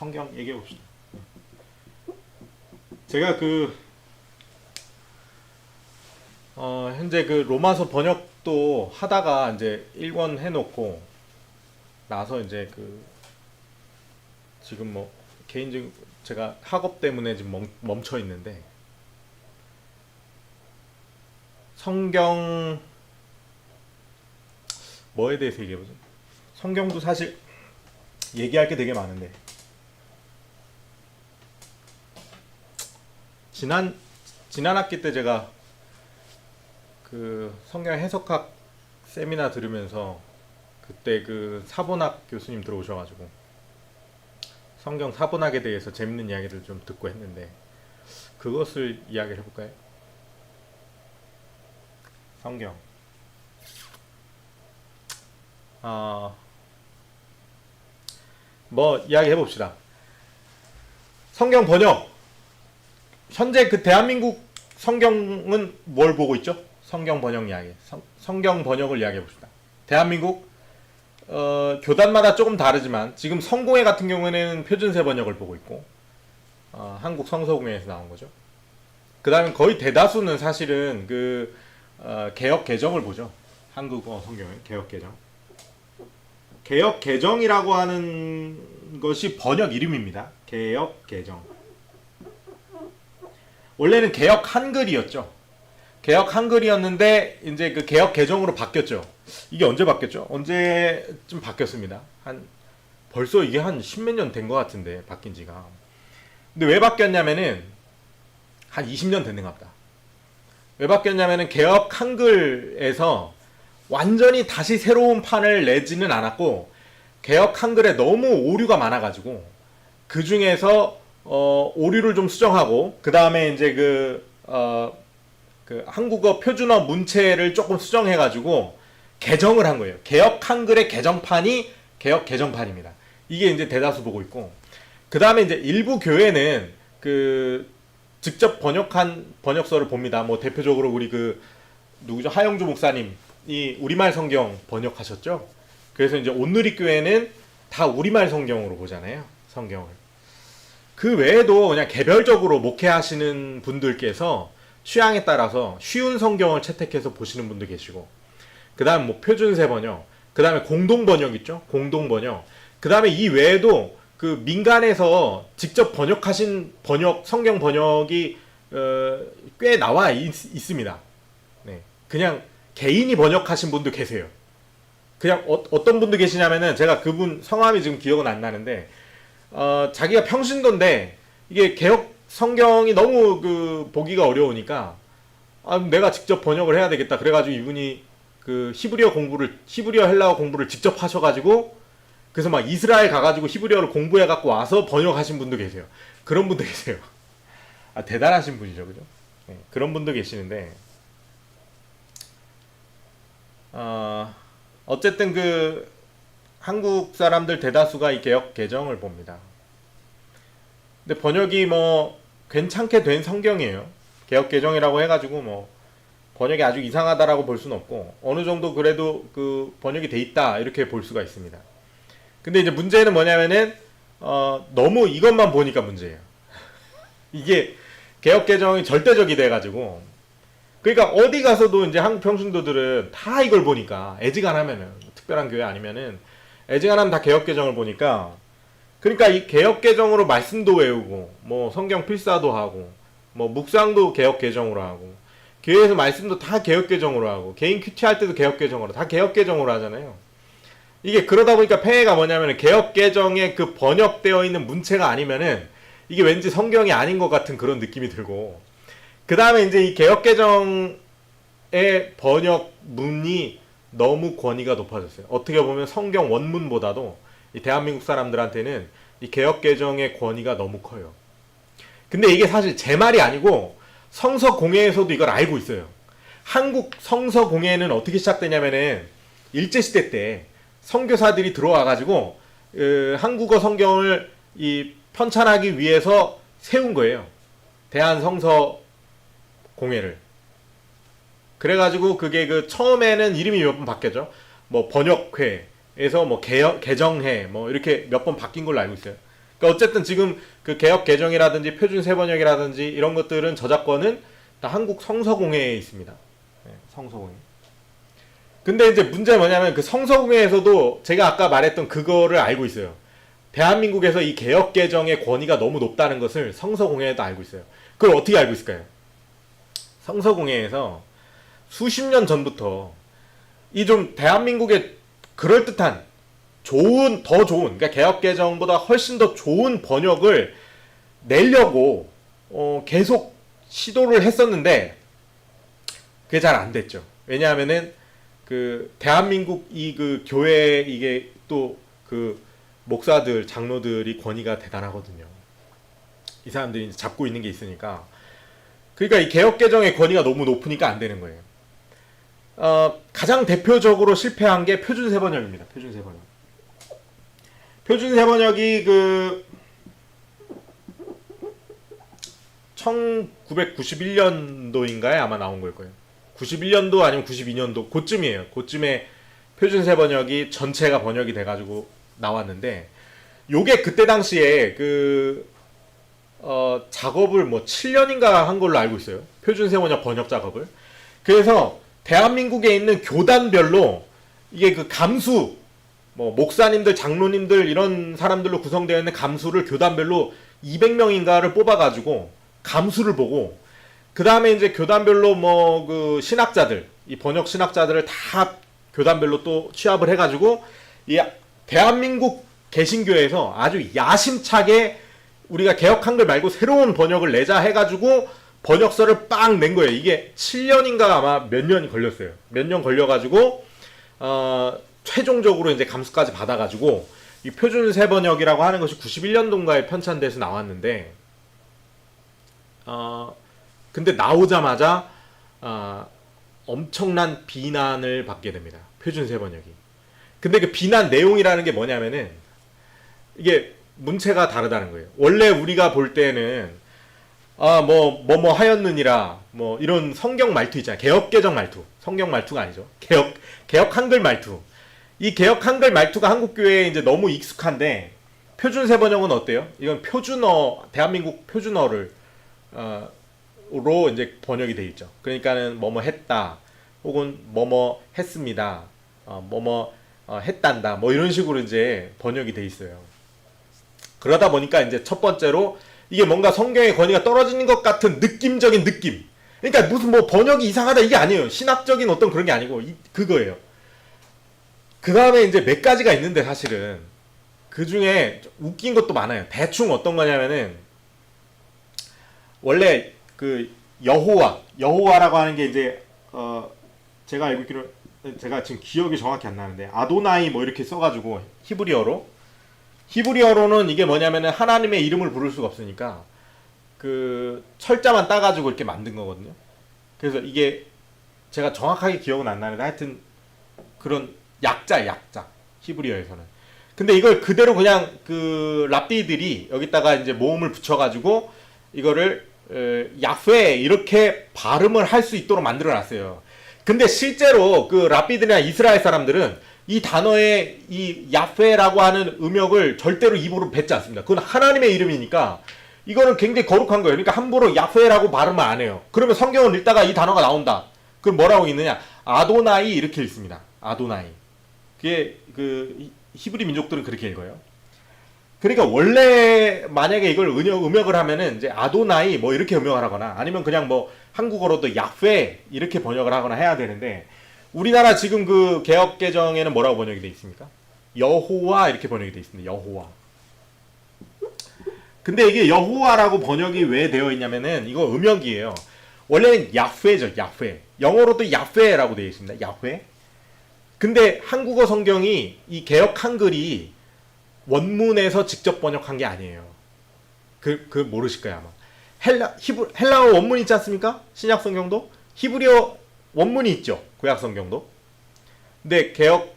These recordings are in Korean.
성경 얘기해 봅시다. 제가 현재 그 로마서 번역도 하다가 이제 1권 해놓고 나서 이제 지금 뭐 개인적 제가 학업 때문에 지금 멈춰 있는데, 성경 뭐에 대해서 얘기해보죠? 성경도 사실 얘기할 게 되게 많은데, 지난 학기 때 제가 그 성경 해석학 세미나 들으면서 그때 그 사본학 교수님 들어오셔가지고 성경 사본학에 대해서 재밌는 이야기를 좀 듣고 했는데, 그것을 이야기를 해볼까요? 성경. 뭐 이야기 해봅시다. 성경 번역. 현재 그 대한민국 성경은 뭘 보고 있죠? 성경 번역 이야기. 성경 번역을 이야기해 봅시다. 대한민국 교단마다 조금 다르지만 지금 성공회 같은 경우에는 표준세 번역을 보고 있고, 한국 성서공회에서 나온 거죠. 그 다음에 거의 대다수는 사실은 개역 개정을 보죠. 한국어 성경의 개역 개정. 개역 개정이라고 하는 것이 번역 이름입니다. 개역 개정. 원래는 개역 한글이었죠. 개역 한글이었는데 이제 그 개역 개정으로 바뀌었죠. 이게 언제 바뀌었죠? 언제쯤 바뀌었습니다. 벌써 이게 한 십몇 년 된 것 같은데, 바뀐 지가. 근데 왜 바뀌었냐면은 한 20년 됐는가 보다. 왜 바뀌었냐면은 개역 한글에서 완전히 다시 새로운 판을 내지는 않았고, 개역 한글에 너무 오류가 많아가지고 그 중에서 오류를 좀 수정하고, 그 다음에 이제 그 한국어 표준어 문체를 조금 수정해가지고 개정을 한 거예요. 개역 한글의 개정판이 개역 개정판입니다. 이게 이제 대다수 보고 있고, 그 다음에 이제 일부 교회는 직접 번역한 번역서를 봅니다. 뭐 대표적으로 우리 누구죠? 하영주 목사님이 우리말 성경 번역하셨죠. 그래서 이제 온누리교회는 다 우리말 성경으로 보잖아요. 성경을. 그 외에도 그냥 개별적으로 목회하시는 분들께서 취향에 따라서 쉬운 성경을 채택해서 보시는 분도 계시고, 그 다음에 뭐 표준세 번역, 그 다음에 공동 번역 있죠? 공동 번역. 그 다음에 이 외에도 그 민간에서 직접 번역하신 성경 번역이 꽤 나와 있습니다. 네. 그냥 개인이 번역하신 분도 계세요. 그냥 어떤 분도 계시냐면은, 제가 그분 성함이 지금 기억은 안 나는데, 자기가 평신도인데 이게 개역 성경이 너무 보기가 어려우니까 내가 직접 번역을 해야 되겠다. 그래가지고 이분이 히브리어 헬라어 공부를 직접 하셔가지고, 그래서 막 이스라엘 가가지고 히브리어를 공부해갖고 와서 번역하신 분도 계세요. 그런 분도 계세요. 대단하신 분이죠, 그죠? 네, 그런 분도 계시는데, 어쨌든 한국 사람들 대다수가 이 개역 개정을 봅니다. 근데 번역이 뭐 괜찮게 된 성경이에요. 개역 개정이라고 해가지고 뭐 번역이 아주 이상하다라고 볼 수는 없고, 어느 정도 그래도 번역이 돼 있다 이렇게 볼 수가 있습니다. 근데 이제 문제는 뭐냐면은 너무 이것만 보니까 문제예요. 이게 개역 개정이 절대적이 돼가지고, 그러니까 어디 가서도 이제 한국 평신도들은 다 이걸 보니까, 애지간하면은 특별한 교회 아니면은 애지간하면 다 개역 개정을 보니까, 그러니까 이 개역 개정으로 말씀도 외우고, 뭐 성경 필사도 하고, 뭐 묵상도 개역 개정으로 하고, 교회에서 말씀도 다 개역 개정으로 하고, 개인 큐티 할 때도 개역 개정으로, 다 개역 개정으로 하잖아요. 이게 그러다 보니까 폐해가 뭐냐면은, 개역 개정에 번역되어 있는 문체가 아니면은 이게 왠지 성경이 아닌 것 같은 그런 느낌이 들고, 그 다음에 이제 이 개역 개정의 번역문이 너무 권위가 높아졌어요. 어떻게 보면 성경 원문보다도 이 대한민국 사람들한테는 이 개역 개정의 권위가 너무 커요. 근데 이게 사실 제 말이 아니고 성서공회에서도 이걸 알고 있어요. 한국 성서공회는 어떻게 시작되냐면은, 일제시대 때 선교사들이 들어와가지고 한국어 성경을 편찬하기 위해서 세운 거예요. 대한성서공회를. 그래가지고 그게 처음에는 이름이 몇 번 바뀌었죠. 뭐 번역회에서 뭐 개정회 뭐 이렇게 몇 번 바뀐 걸로 알고 있어요. 그러니까 어쨌든 지금 그 개역 개정이라든지 표준 세번역이라든지 이런 것들은 저작권은 다 한국 성서공회에 있습니다. 네, 성서공회. 근데 이제 문제는 뭐냐면 그 성서공회에서도 제가 아까 말했던 그거를 알고 있어요. 대한민국에서 이 개역 개정의 권위가 너무 높다는 것을 성서공회에도 알고 있어요. 그걸 어떻게 알고 있을까요? 성서공회에서 수십 년 전부터 이 좀 대한민국의 그럴듯한 더 좋은, 그러니까 개혁 개정보다 훨씬 더 좋은 번역을 내려고 계속 시도를 했었는데 그게 잘 안 됐죠. 왜냐하면은 그 대한민국 이 그 교회 이게 또 그 목사들 장로들이 권위가 대단하거든요. 이 사람들이 이제 잡고 있는 게 있으니까. 그러니까 이 개혁 개정의 권위가 너무 높으니까 안 되는 거예요. 가장 대표적으로 실패한 게 표준 세번역입니다. 표준 세번역. 표준 세번역이 그 1991년도인가에 아마 나온 걸 거예요. 91년도 아니면 92년도 그쯤이에요. 그쯤에 표준 세번역이 전체가 번역이 돼가지고 나왔는데 요게 그때 당시에 그 작업을 뭐 7년인가 한 걸로 알고 있어요. 표준 세번역 번역 작업을. 그래서 대한민국에 있는 교단별로 이게 그 감수 뭐 목사님들, 장로님들 이런 사람들로 구성되어 있는 감수를 교단별로 200명인가를 뽑아가지고 감수를 보고 그 다음에 이제 교단별로 뭐 그 신학자들, 이 번역 신학자들을 다 교단별로 또 취합을 해가지고 이 대한민국 개신교에서 아주 야심차게 우리가 개혁 한글 말고 새로운 번역을 내자 해가지고 번역서를 빵 낸 거예요. 이게 7년인가 아마 몇 년이 걸렸어요. 몇 년 걸려가지고 최종적으로 이제 감수까지 받아가지고 이 표준 세번역이라고 하는 것이 91년도인가에 편찬돼서 나왔는데 근데 나오자마자 엄청난 비난을 받게 됩니다. 표준 세번역이. 근데 그 비난 내용이라는 게 뭐냐면은 이게 문체가 다르다는 거예요. 원래 우리가 볼 때는 뭐 하였느니라 뭐 이런 성경 말투 있잖아요. 개혁 개정 말투. 성경 말투가 아니죠. 개혁 한글 말투. 이 개혁 한글 말투가 한국 교회에 이제 너무 익숙한데 표준 세번역은 어때요? 이건 표준어, 대한민국 표준어를 로 이제 번역이 돼 있죠. 그러니까는 뭐뭐 했다 혹은 뭐뭐 했습니다. 뭐뭐 했단다. 뭐 이런 식으로 이제 번역이 돼 있어요. 그러다 보니까 이제 첫 번째로 이게 뭔가 성경의 권위가 떨어지는 것 같은 느낌적인 느낌. 그러니까 무슨 뭐 번역이 이상하다 이게 아니에요. 신학적인 어떤 그런 게 아니고 그거예요. 그 다음에 이제 몇 가지가 있는데 사실은 그 중에 웃긴 것도 많아요. 대충 어떤 거냐면은 원래 그 여호와라고 하는 게 이제 제가 알고 있기로 제가 지금 기억이 정확히 안 나는데 아도나이 뭐 이렇게 써가지고 히브리어로는 이게 뭐냐면은 하나님의 이름을 부를 수가 없으니까 그 철자만 따가지고 이렇게 만든 거거든요. 그래서 이게 제가 정확하게 기억은 안 나는데 하여튼 그런 약자 히브리어에서는. 근데 이걸 그대로 그냥 그 랍비들이 여기다가 이제 모음을 붙여가지고 이거를 야훼 이렇게 발음을 할 수 있도록 만들어 놨어요. 근데 실제로 그 랍비들이나 이스라엘 사람들은 이 단어의 이 야훼라고 하는 음역을 절대로 입으로 뱉지 않습니다. 그건 하나님의 이름이니까 이거는 굉장히 거룩한 거예요. 그러니까 함부로 야훼라고 발음을 안 해요. 그러면 성경을 읽다가 이 단어가 나온다. 그럼 뭐라고 읽느냐? 아도나이 이렇게 읽습니다. 아도나이. 그게 그 히브리 민족들은 그렇게 읽어요. 그러니까 원래 만약에 이걸 음역을 하면은 이제 아도나이 뭐 이렇게 음역을 하거나 아니면 그냥 뭐 한국어로도 야훼 이렇게 번역을 하거나 해야 되는데 우리나라 지금 그 개혁 개정에는 뭐라고 번역이 돼 있습니까? 여호와 이렇게 번역이 돼 있습니다. 여호와. 근데 이게 여호와라고 번역이 왜 되어 있냐면은 이거 음역이에요. 원래는 야훼죠. 야훼. 영어로도 야훼라고 되어 있습니다. 야훼. 근데 한국어 성경이 이 개혁 한글이 원문에서 직접 번역한 게 아니에요. 그 모르실 거예요, 아마. 헬라어 원문 있지 않습니까? 신약 성경도? 히브리어 원문이 있죠. 구약 성경도. 근데 개혁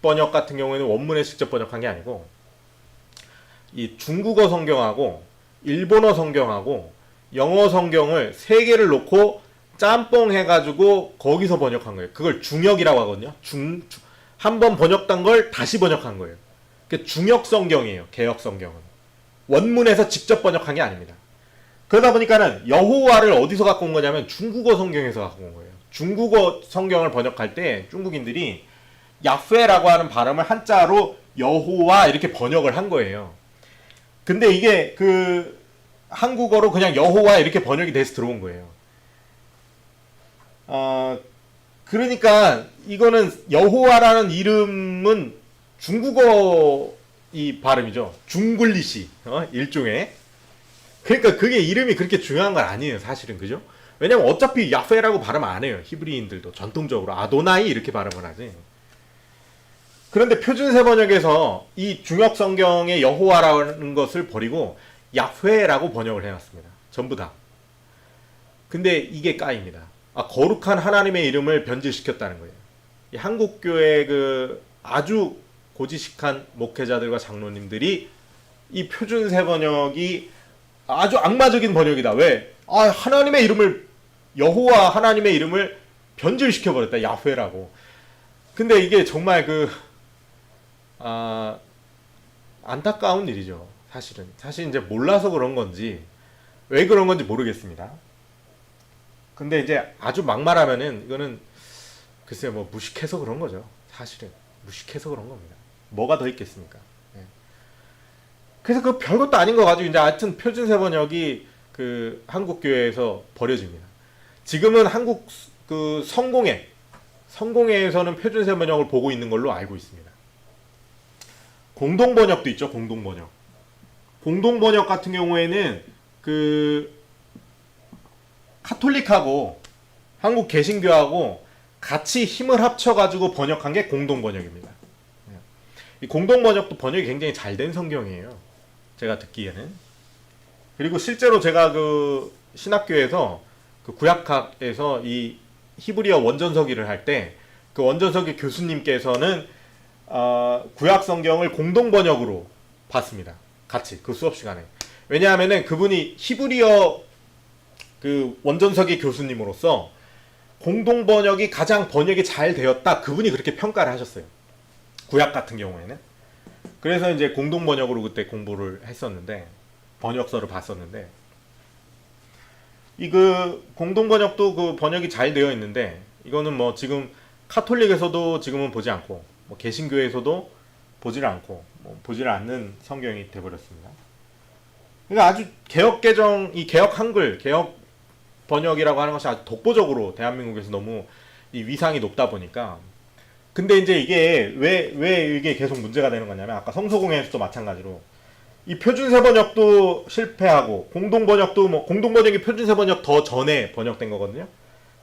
번역 같은 경우에는 원문에 직접 번역한 게 아니고 이 중국어 성경하고 일본어 성경하고 영어 성경을 세 개를 놓고 짬뽕 해가지고 거기서 번역한 거예요. 그걸 중역이라고 하거든요. 한 번 번역된 걸 다시 번역한 거예요. 그 중역 성경이에요. 개역 성경은 원문에서 직접 번역한 게 아닙니다. 그러다 보니까는 여호와를 어디서 갖고 온 거냐면 중국어 성경에서 갖고 온 거예요. 중국어 성경을 번역할 때 중국인들이 야훼라고 하는 발음을 한자로 여호와 이렇게 번역을 한 거예요. 근데 이게 그 한국어로 그냥 여호와 이렇게 번역이 돼서 들어온 거예요. 그러니까 이거는 여호와라는 이름은 중국어 이 발음이죠. 중글리시 일종의. 그러니까 그게 이름이 그렇게 중요한 건 아니에요, 사실은. 그죠? 왜냐면 어차피 야훼라고 발음 안 해요. 히브리인들도 전통적으로 아도나이 이렇게 발음을 하지. 그런데 표준세 번역에서 이 중역 성경의 여호와라는 것을 버리고 야훼라고 번역을 해놨습니다. 전부 다. 근데 이게 까입니다. 거룩한 하나님의 이름을 변질시켰다는 거예요. 이 한국교회 그 아주 고지식한 목회자들과 장로님들이 이 표준세 번역이 아주 악마적인 번역이다. 왜? 하나님의 이름을 여호와 하나님의 이름을 변질시켜 버렸다. 야훼라고. 근데 이게 정말 안타까운 일이죠. 사실 이제 몰라서 그런 건지 왜 그런 건지 모르겠습니다. 근데 이제 아주 막말하면은 이거는 글쎄 뭐 무식해서 그런 거죠. 사실은 무식해서 그런 겁니다. 뭐가 더 있겠습니까? 네. 그래서 그 별것도 아닌 거 가지고 이제 하여튼 표준세 번역이 그 한국교회에서 버려집니다. 지금은 한국 그 성공회에서는 표준세 번역을 보고 있는 걸로 알고 있습니다. 공동번역도 있죠. 공동번역 같은 경우에는 그 카톨릭하고 한국 개신교하고 같이 힘을 합쳐가지고 번역한 게 공동번역입니다. 이 공동번역도 번역이 굉장히 잘 된 성경이에요. 제가 듣기에는. 그리고 실제로 제가 그 신학교에서 그 구약학에서 이 히브리어 원전서기를 할 때 그 원전서기 교수님께서는 구약 성경을 공동 번역으로 봤습니다. 같이 그 수업 시간에. 왜냐하면은 그분이 히브리어 그 원전서기 교수님으로서 공동 번역이 가장 번역이 잘 되었다. 그분이 그렇게 평가를 하셨어요. 구약 같은 경우에는. 그래서 이제 공동 번역으로 그때 공부를 했었는데 번역서를 봤었는데 이 그 공동 번역도 그 번역이 잘 되어 있는데 이거는 뭐 지금 카톨릭에서도 지금은 보지 않고 뭐 개신교에서도 보지를 않고 뭐 보지를 않는 성경이 되어버렸습니다. 그러니까 아주 개혁 개정 이 개혁 한글 개혁 번역이라고 하는 것이 아주 독보적으로 대한민국에서 너무 이 위상이 높다 보니까 근데 이제 이게 왜 이게 계속 문제가 되는 거냐면 아까 성서공회에서도 마찬가지로 이 표준세 번역도 실패하고 공동 번역도 뭐 공동 번역이 표준세 번역 더 전에 번역된 거거든요.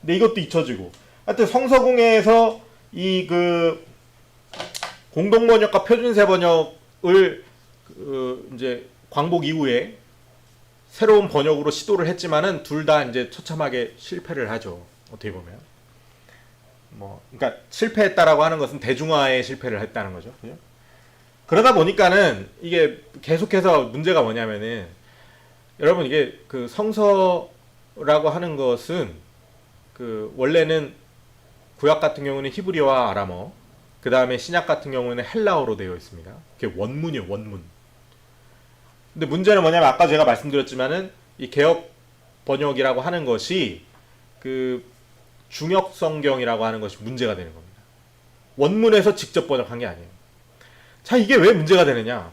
근데 이것도 잊혀지고 하여튼 성서공회에서 이 그 공동 번역과 표준세 번역을 이제 광복 이후에 새로운 번역으로 시도를 했지만은 둘 다 이제 처참하게 실패를 하죠. 어떻게 보면 뭐 그러니까 실패했다라고 하는 것은 대중화에 실패를 했다는 거죠. 그죠? 그러다 보니까는 이게 계속해서 문제가 뭐냐면은 여러분 이게 그 성서라고 하는 것은 그 원래는 구약 같은 경우는 히브리어와 아람어, 그 다음에 신약 같은 경우는 헬라어로 되어 있습니다. 그게 원문이에요, 원문. 근데 문제는 뭐냐면 아까 제가 말씀드렸지만은 이 개역 번역이라고 하는 것이 그 중역 성경이라고 하는 것이 문제가 되는 겁니다. 원문에서 직접 번역한 게 아니에요. 자, 이게 왜 문제가 되느냐?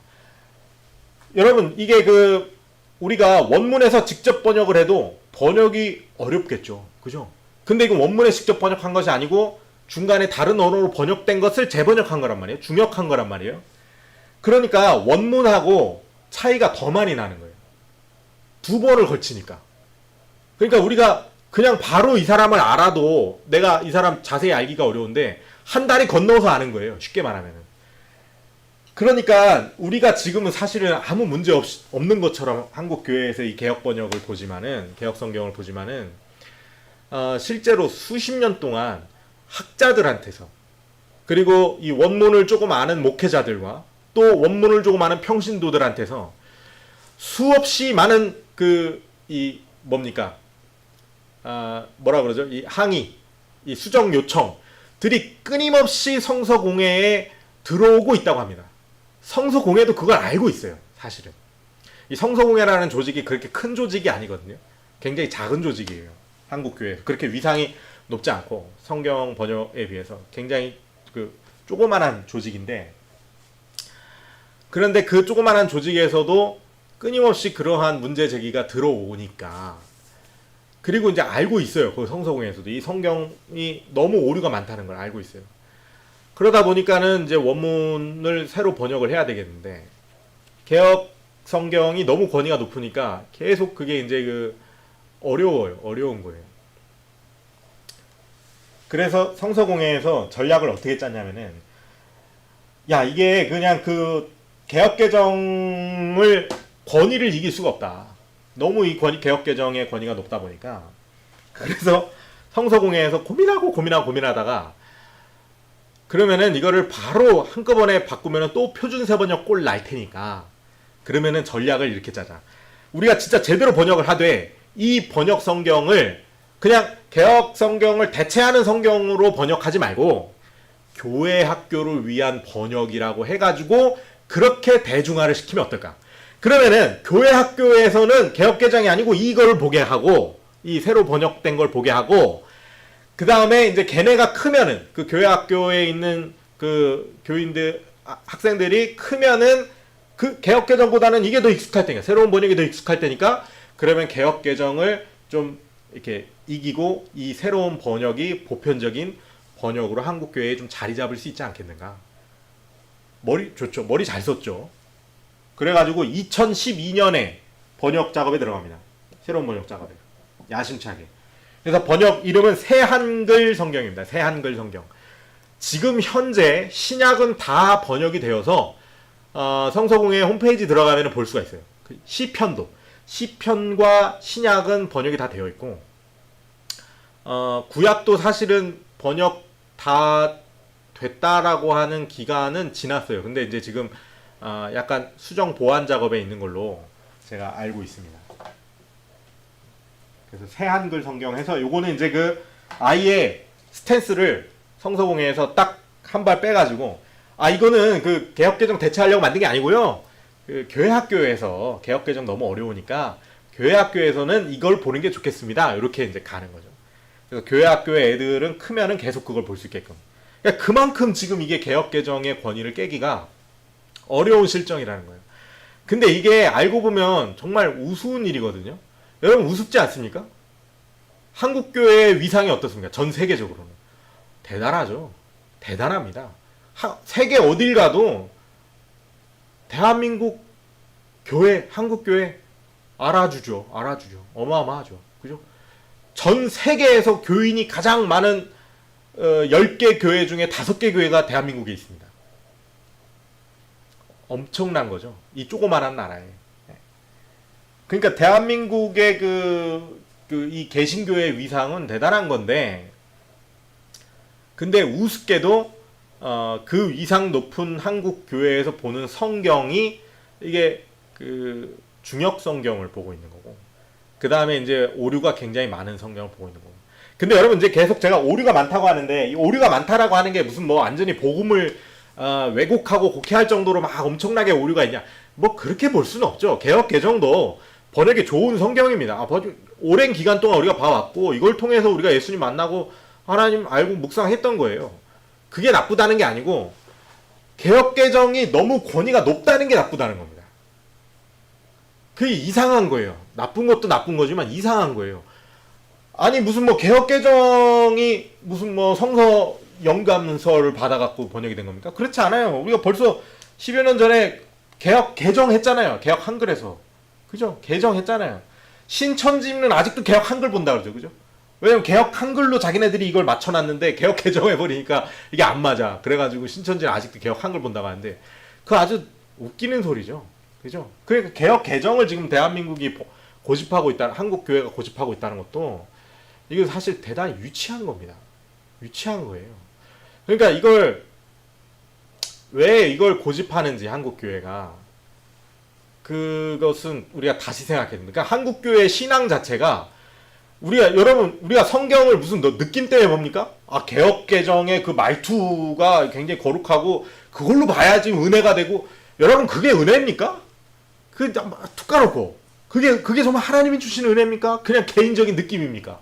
여러분, 이게 그 우리가 원문에서 직접 번역을 해도 번역이 어렵겠죠. 그죠? 근데 이건 원문에 직접 번역한 것이 아니고 중간에 다른 언어로 번역된 것을 재번역한 거란 말이에요. 중역한 거란 말이에요. 그러니까 원문하고 차이가 더 많이 나는 거예요. 두 번을 걸치니까. 그러니까 우리가 그냥 바로 이 사람을 알아도 내가 이 사람 자세히 알기가 어려운데 한 다리 건너서 아는 거예요. 쉽게 말하면은. 그러니까 우리가 지금은 사실은 아무 문제 없는 것처럼 한국 교회에서 이 개역 번역을 보지만은 개역 성경을 보지만은 실제로 수십 년 동안 학자들한테서 그리고 이 원문을 조금 아는 목회자들과 또 원문을 조금 아는 평신도들한테서 수없이 많은 이 뭡니까 뭐라 그러죠? 이 항의, 이 수정 요청들이 끊임없이 성서공회에 들어오고 있다고 합니다. 성서공회도 그걸 알고 있어요. 사실은 이 성서공회라는 조직이 그렇게 큰 조직이 아니거든요. 굉장히 작은 조직이에요. 한국교회 그렇게 위상이 높지 않고 성경 번역에 비해서 굉장히 그 조그만한 조직인데, 그런데 그 조그만한 조직에서도 끊임없이 그러한 문제 제기가 들어오니까, 그리고 이제 알고 있어요. 그 성서공회에서도 이 성경이 너무 오류가 많다는 걸 알고 있어요. 그러다 보니까는 이제 원문을 새로 번역을 해야 되겠는데, 개혁 성경이 너무 권위가 높으니까 계속 그게 이제 어려운 거예요. 그래서 성서공회에서 전략을 어떻게 짰냐면은, 야, 이게 그냥 그 개혁개정을 권위를 이길 수가 없다. 너무 이 개혁개정의 권위가 높다 보니까. 그래서 성서공회에서 고민하다가, 그러면은 이거를 바로 한꺼번에 바꾸면은 또 표준세번역 꼴 날 테니까, 그러면은 전략을 이렇게 짜자. 우리가 진짜 제대로 번역을 하되 이 번역 성경을 그냥 개혁 성경을 대체하는 성경으로 번역하지 말고 교회 학교를 위한 번역이라고 해가지고 그렇게 대중화를 시키면 어떨까? 그러면은 교회 학교에서는 개혁 개정이 아니고 이걸 보게 하고, 이 새로 번역된 걸 보게 하고, 그 다음에 이제 걔네가 크면은, 그 교회 학교에 있는 그 교인들, 학생들이 크면은 그 개혁 개정보다는 이게 더 익숙할 테니까, 새로운 번역이 더 익숙할 테니까, 그러면 개혁 개정을 좀 이렇게 이기고 이 새로운 번역이 보편적인 번역으로 한국 교회에 좀 자리 잡을 수 있지 않겠는가? 머리 좋죠. 머리 잘 썼죠. 그래가지고 2012년에 번역 작업에 들어갑니다. 새로운 번역 작업에. 야심차게. 그래서 번역 이름은 새 한글 성경입니다. 새 한글 성경. 지금 현재 신약은 다 번역이 되어서 성서공회 홈페이지 들어가면 볼 수가 있어요. 시편과 신약은 번역이 다 되어 있고, 구약도 사실은 번역 다 됐다라고 하는 기간은 지났어요. 근데 이제 지금 약간 수정 보완 작업에 있는 걸로 제가 알고 있습니다. 그래서 새 한글 성경 해서 요거는 이제 그 아예 스탠스를 성서공회에서 딱 한 발 빼가지고, 이거는 그 개혁개정 대체하려고 만든 게 아니고요. 그 교회 학교에서 개혁개정 너무 어려우니까 교회 학교에서는 이걸 보는 게 좋겠습니다. 이렇게 이제 가는 거죠. 그래서 교회 학교의 애들은 크면은 계속 그걸 볼 수 있게끔. 그러니까 그만큼 지금 이게 개혁개정의 권위를 깨기가 어려운 실정이라는 거예요. 근데 이게 알고 보면 정말 우스운 일이거든요. 여러분 우습지 않습니까? 한국교회의 위상이 어떻습니까? 전 세계적으로는. 대단하죠. 대단합니다. 세계 어딜 가도 대한민국 교회, 한국교회 알아주죠. 어마어마하죠. 그죠? 전 세계에서 교인이 가장 많은 10개 교회 중에 5개 교회가 대한민국에 있습니다. 엄청난 거죠. 이 조그만한 나라에. 그러니까 대한민국의 이 개신교의 위상은 대단한 건데, 근데 우습게도 그 위상 높은 한국 교회에서 보는 성경이 이게 그 중역 성경을 보고 있는 거고, 그 다음에 이제 오류가 굉장히 많은 성경을 보고 있는 거고. 근데 여러분 이제 계속 제가 오류가 많다고 하는데, 이 오류가 많다라고 하는 게 무슨 뭐 완전히 복음을 왜곡하고 곡해할 정도로 막 엄청나게 오류가 있냐? 뭐 그렇게 볼 수는 없죠. 개혁 개정도 번역이 좋은 성경입니다. 오랜 기간 동안 우리가 봐왔고, 이걸 통해서 우리가 예수님 만나고 하나님 알고 묵상했던 거예요. 그게 나쁘다는 게 아니고, 개혁 개정이 너무 권위가 높다는 게 나쁘다는 겁니다. 그게 이상한 거예요. 나쁜 것도 나쁜 거지만 이상한 거예요. 아니 무슨 뭐 개혁 개정이 무슨 뭐 성서 영감서를 받아갖고 번역이 된 겁니까? 그렇지 않아요. 우리가 벌써 10여 년 전에 개혁 개정했잖아요. 개혁 한글에서. 그죠? 개정했잖아요. 신천지는 아직도 개혁 한글 본다 그러죠. 그죠? 왜냐면 개혁 한글로 자기네들이 이걸 맞춰놨는데 개혁 개정해버리니까 이게 안 맞아. 그래가지고 신천지는 아직도 개혁 한글 본다고 하는데, 그거 아주 웃기는 소리죠. 그죠? 그러니까 개혁 개정을 지금 대한민국이 고집하고 있다, 한국 교회가 고집하고 있다는 것도 이게 사실 대단히 유치한 겁니다. 유치한 거예요. 그러니까 왜 이걸 고집하는지 한국 교회가, 그것은 우리가 다시 생각해야 됩니다. 그러니까 한국 교회의 신앙 자체가, 우리가 성경을 무슨 느낌 때문에 봅니까? 개혁 개정의 그 말투가 굉장히 거룩하고 그걸로 봐야지 은혜가 되고, 여러분 그게 은혜입니까? 툭 까놓고 그게 정말 하나님이 주시는 은혜입니까? 그냥 개인적인 느낌입니까?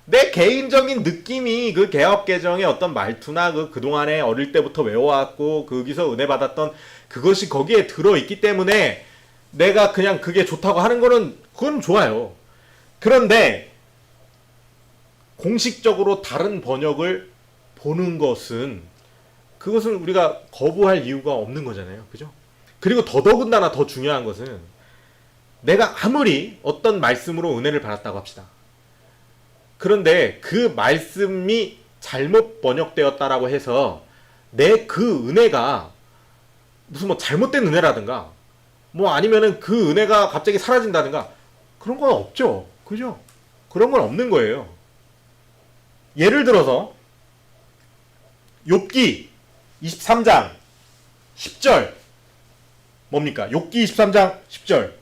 내 개인적인 느낌이 그 개업 개정의 어떤 말투나 그동안에 어릴 때부터 외워왔고 거기서 은혜 받았던 그것이 거기에 들어있기 때문에 내가 그냥 그게 좋다고 하는 거는 그건 좋아요. 그런데 공식적으로 다른 번역을 보는 것은 그것은 우리가 거부할 이유가 없는 거잖아요. 그죠? 그리고 더더군다나 더 중요한 것은 내가 아무리 어떤 말씀으로 은혜를 받았다고 합시다. 그런데 그 말씀이 잘못 번역되었다라고 해서 내 그 은혜가 무슨 뭐 잘못된 은혜라든가 뭐 아니면은 그 은혜가 갑자기 사라진다든가 그런 건 없죠. 그죠? 그런 건 없는 거예요. 예를 들어서 욥기 23장 10절 뭡니까? 욥기 23장 10절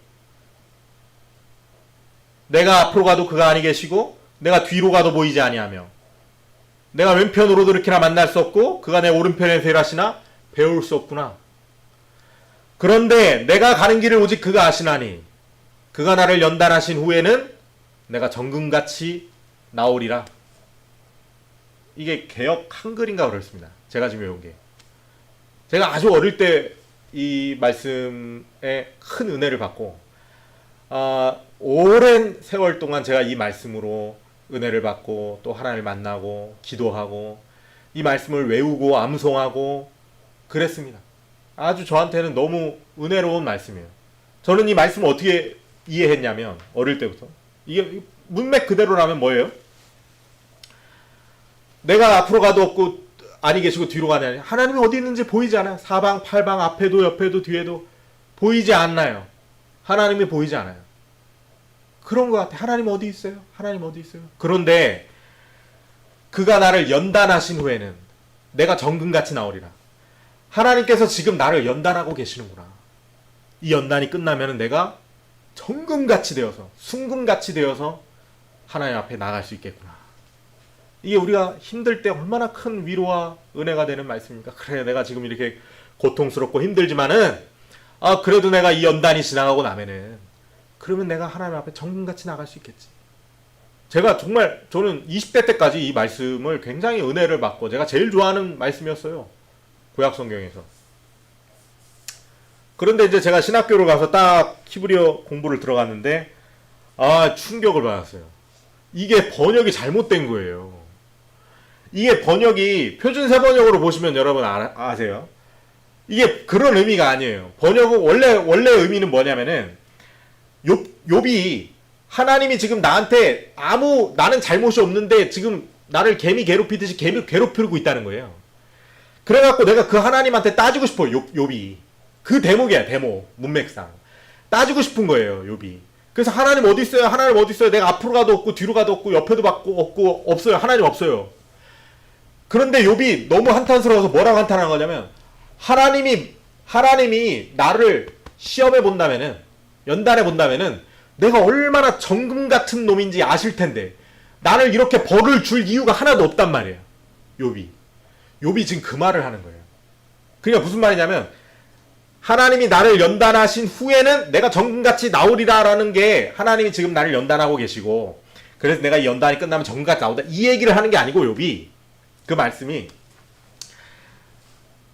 내가 앞으로 가도 그가 아니 계시고 내가 뒤로 가도 보이지 아니하며 내가 왼편으로도 이렇게나 만날 수 없고 그가 내 오른편에서 일하시나 배울 수 없구나. 그런데 내가 가는 길을 오직 그가 아시나니 그가 나를 연단하신 후에는 내가 정금같이 나오리라. 이게 개역 한글인가 그렇습니다. 제가 지금 외운 게. 제가 아주 어릴 때 이 말씀에 큰 은혜를 받고 오랜 세월 동안 제가 이 말씀으로 은혜를 받고 또 하나님을 만나고 기도하고 이 말씀을 외우고 암송하고 그랬습니다. 아주 저한테는 너무 은혜로운 말씀이에요. 저는 이 말씀을 어떻게 이해했냐면 어릴 때부터 이게 문맥 그대로라면 뭐예요? 내가 앞으로 가도 없고 아니 계시고 뒤로 가냐. 하나님이 어디 있는지 보이지 않아요. 사방 팔방 앞에도 옆에도 뒤에도 보이지 않나요. 하나님이 보이지 않아요. 그런 것 같아. 하나님 어디 있어요? 하나님 어디 있어요? 그런데 그가 나를 연단하신 후에는 내가 정금같이 나오리라. 하나님께서 지금 나를 연단하고 계시는구나. 이 연단이 끝나면 내가 정금같이 되어서 순금같이 되어서 하나님 앞에 나갈 수 있겠구나. 이게 우리가 힘들 때 얼마나 큰 위로와 은혜가 되는 말씀입니까? 그래 내가 지금 이렇게 고통스럽고 힘들지만은 그래도 내가 이 연단이 지나가고 나면은 그러면 내가 하나님 앞에 정금같이 나갈 수 있겠지. 제가 정말 저는 20대 때까지 이 말씀을 굉장히 은혜를 받고 제가 제일 좋아하는 말씀이었어요. 구약 성경에서. 그런데 이제 제가 신학교를 가서 딱 히브리어 공부를 들어갔는데 충격을 받았어요. 이게 번역이 잘못된 거예요. 이게 번역이 표준세 번역으로 보시면 여러분 아세요? 이게 그런 의미가 아니에요. 번역은 원래 의미는 뭐냐면은 욥이 하나님이 지금 나한테 나는 잘못이 없는데 지금 나를 개미 괴롭히듯이 개미 괴롭히고 있다는 거예요. 그래갖고 내가 그 하나님한테 따지고 싶어요. 욥이. 그 대목이야. 대목. 문맥상. 따지고 싶은 거예요. 욥이. 그래서 하나님 어디 있어요? 하나님 어디 있어요? 내가 앞으로 가도 없고 뒤로 가도 없고 옆에도 없고 없어요. 하나님 없어요. 그런데 욥이 너무 한탄스러워서 뭐라고 한탄하는 거냐면 하나님이 나를 시험해 본다면은 연단해 본다면은 내가 얼마나 정금 같은 놈인지 아실 텐데 나를 이렇게 벌을 줄 이유가 하나도 없단 말이에요. 욥이 지금 그 말을 하는 거예요. 그러니까 무슨 말이냐면 하나님이 나를 연단하신 후에는 내가 정금같이 나오리라라는 게 하나님이 지금 나를 연단하고 계시고 그래서 내가 이 연단이 끝나면 정금같이 나온다 이 얘기를 하는 게 아니고 욥이 그 말씀이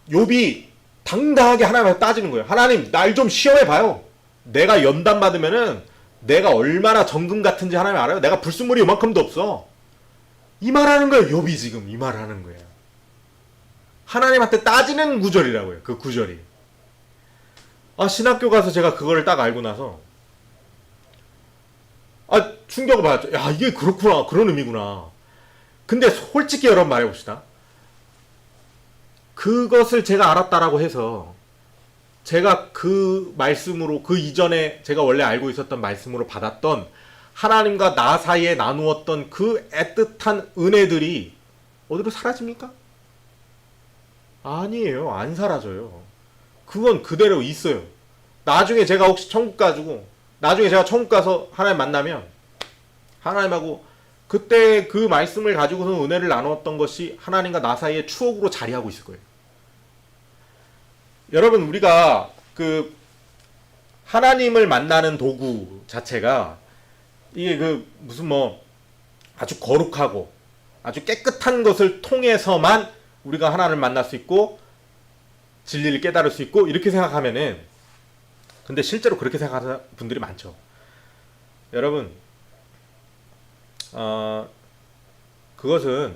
욥이 당당하게 하나님한테 따지는 거예요. 하나님 날 좀 시험해봐요. 내가 연단 받으면은 내가 얼마나 정금 같은지 하나님 알아요? 내가 불순물이 이만큼도 없어. 이 말하는 거예요. 욥이 지금 이 말하는 거예요. 하나님한테 따지는 구절이라고요. 그 구절이. 신학교 가서 제가 그거를 딱 알고 나서 충격을 받았죠. 야 이게 그렇구나. 그런 의미구나. 근데 솔직히 여러분 말해봅시다. 그것을 제가 알았다라고 해서 제가 그 말씀으로 그 이전에 제가 원래 알고 있었던 말씀으로 받았던 하나님과 나 사이에 나누었던 그 애틋한 은혜들이 어디로 사라집니까? 아니에요. 안 사라져요. 그건 그대로 있어요. 나중에 제가 혹시 천국 가서 하나님 만나면 하나님하고 그때 그 말씀을 가지고서 은혜를 나누었던 것이 하나님과 나 사이에 추억으로 자리하고 있을 거예요. 여러분 우리가 그 하나님을 만나는 도구 자체가 이게 그 무슨 뭐 아주 거룩하고 아주 깨끗한 것을 통해서만 우리가 하나님을 만날 수 있고 진리를 깨달을 수 있고 이렇게 생각하면은, 근데 실제로 그렇게 생각하는 분들이 많죠. 여러분, 그것은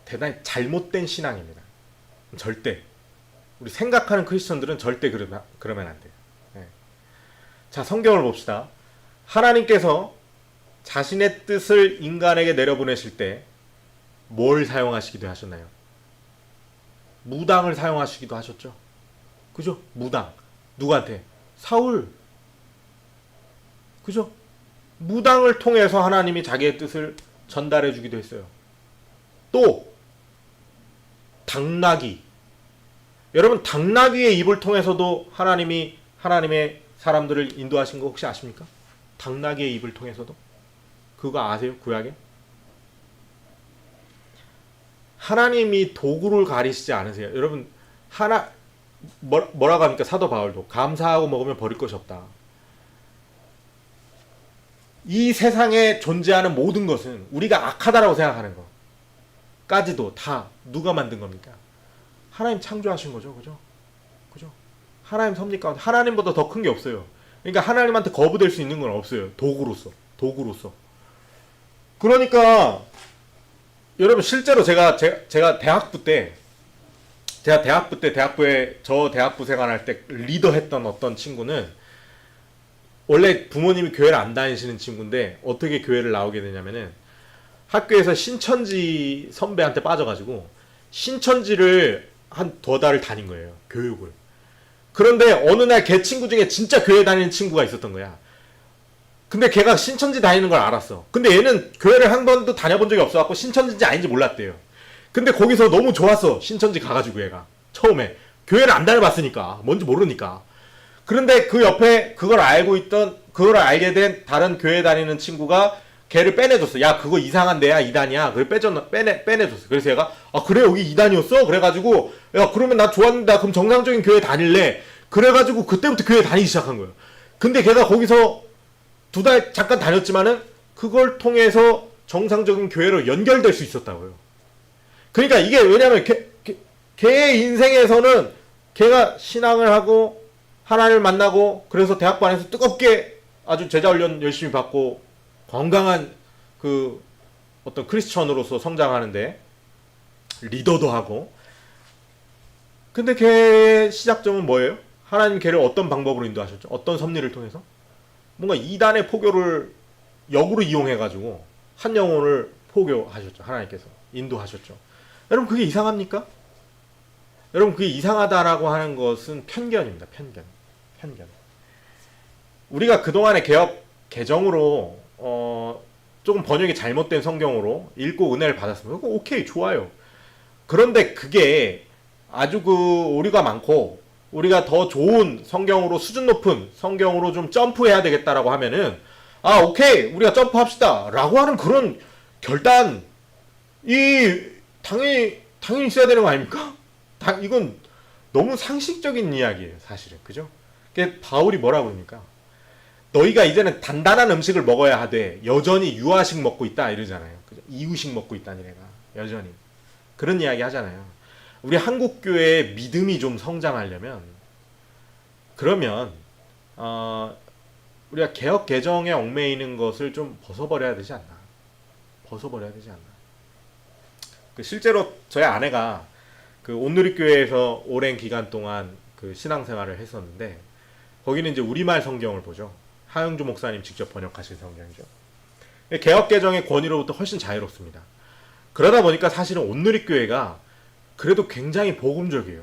대단히 잘못된 신앙입니다. 절대 우리 생각하는 크리스천들은 절대 그러면 안 돼요. 네. 자, 성경을 봅시다. 하나님께서 자신의 뜻을 인간에게 내려보내실 때 뭘 사용하시기도 하셨나요? 무당을 사용하시기도 하셨죠. 그죠? 무당. 누구한테? 사울. 그죠? 무당을 통해서 하나님이 자기의 뜻을 전달해 주기도 했어요. 또 당나귀. 여러분, 당나귀의 입을 통해서도 하나님이 하나님의 사람들을 인도하신 거 혹시 아십니까? 당나귀의 입을 통해서도? 그거 아세요? 구약에? 하나님이 도구를 가리시지 않으세요. 여러분, 뭐라고 합니까? 사도 바울도 감사하고 먹으면 버릴 것이 없다. 이 세상에 존재하는 모든 것은 우리가 악하다라고 생각하는 것까지도 다 누가 만든 겁니까? 하나님 창조하신 거죠. 그죠? 그죠? 하나님 섭리 가운데 하나님보다 더 큰 게 없어요. 그러니까 하나님한테 거부될 수 있는 건 없어요. 도구로서. 그러니까 여러분, 실제로 제가 대학부 때 대학부에 저 대학부 생활할 때 리더했던 어떤 친구는 원래 부모님이 교회를 안 다니시는 친구인데 어떻게 교회를 나오게 되냐면은 학교에서 신천지 선배한테 빠져가지고 신천지를 한 2달을 다닌 거예요. 교육을. 그런데 어느 날 걔 친구 중에 진짜 교회 다니는 친구가 있었던 거야. 근데 걔가 신천지 다니는 걸 알았어. 근데 얘는 교회를 한 번도 다녀본 적이 없어갖고 신천지인지 아닌지 몰랐대요. 근데 거기서 너무 좋았어. 신천지 가가지고 얘가. 처음에. 교회를 안 다녀봤으니까. 뭔지 모르니까. 그런데 그 옆에 그걸 알게 된 다른 교회 다니는 친구가 걔를 빼내줬어. 야, 그거 이상한 데야, 이단이야. 그걸 빼내줬어. 그래서 얘가, 아, 그래, 여기 이단이었어? 그래가지고, 야, 그러면 나 좋았는데, 그럼 정상적인 교회 다닐래? 그래가지고 그때부터 교회 다니기 시작한 거예요. 근데 걔가 거기서 2달 잠깐 다녔지만은 그걸 통해서 정상적인 교회로 연결될 수 있었다고요. 그러니까 이게 왜냐면 걔의 인생에서는 걔가 신앙을 하고 하나님을 만나고 그래서 대학반에서 뜨겁게 아주 제자 훈련 열심히 받고 건강한 그 어떤 크리스천으로서 성장하는데 리더도 하고, 근데 걔의 시작점은 뭐예요? 하나님 걔를 어떤 방법으로 인도하셨죠? 어떤 섭리를 통해서? 뭔가 이단의 포교를 역으로 이용해가지고 한 영혼을 포교하셨죠. 하나님께서 인도하셨죠. 여러분, 그게 이상합니까? 여러분, 그게 이상하다라고 하는 것은 편견입니다. 편견. 우리가 그동안의 개정으로 조금 번역이 잘못된 성경으로 읽고 은혜를 받았으면 오케이, 좋아요. 그런데 그게 아주 오류가 많고 우리가 더 좋은 성경으로, 수준 높은 성경으로 좀 점프해야 되겠다라고 하면은, 아, 오케이, 우리가 점프합시다 라고 하는 그런 결단이 당연히 있어야 되는 거 아닙니까? 이건 너무 상식적인 이야기예요, 사실은. 그죠? 바울이 뭐라고 그럽니까? 너희가 이제는 단단한 음식을 먹어야 하되 여전히 유아식 먹고 있다 이러잖아요. 그죠? 이유식 먹고 있다니 내가 여전히 그런 이야기 하잖아요. 우리 한국 교회의 믿음이 좀 성장하려면, 그러면 우리가 개혁 개정에 얽매이는 것을 좀 벗어버려야 되지 않나? 실제로 저희 아내가 그 온누리교회에서 오랜 기간 동안 그 신앙생활을 했었는데 거기는 이제 우리말 성경을 보죠. 하영주 목사님 직접 번역하신 성경이죠. 개혁 개정의 권위로부터 훨씬 자유롭습니다. 그러다 보니까 사실은 온누리교회가 그래도 굉장히 복음적이에요.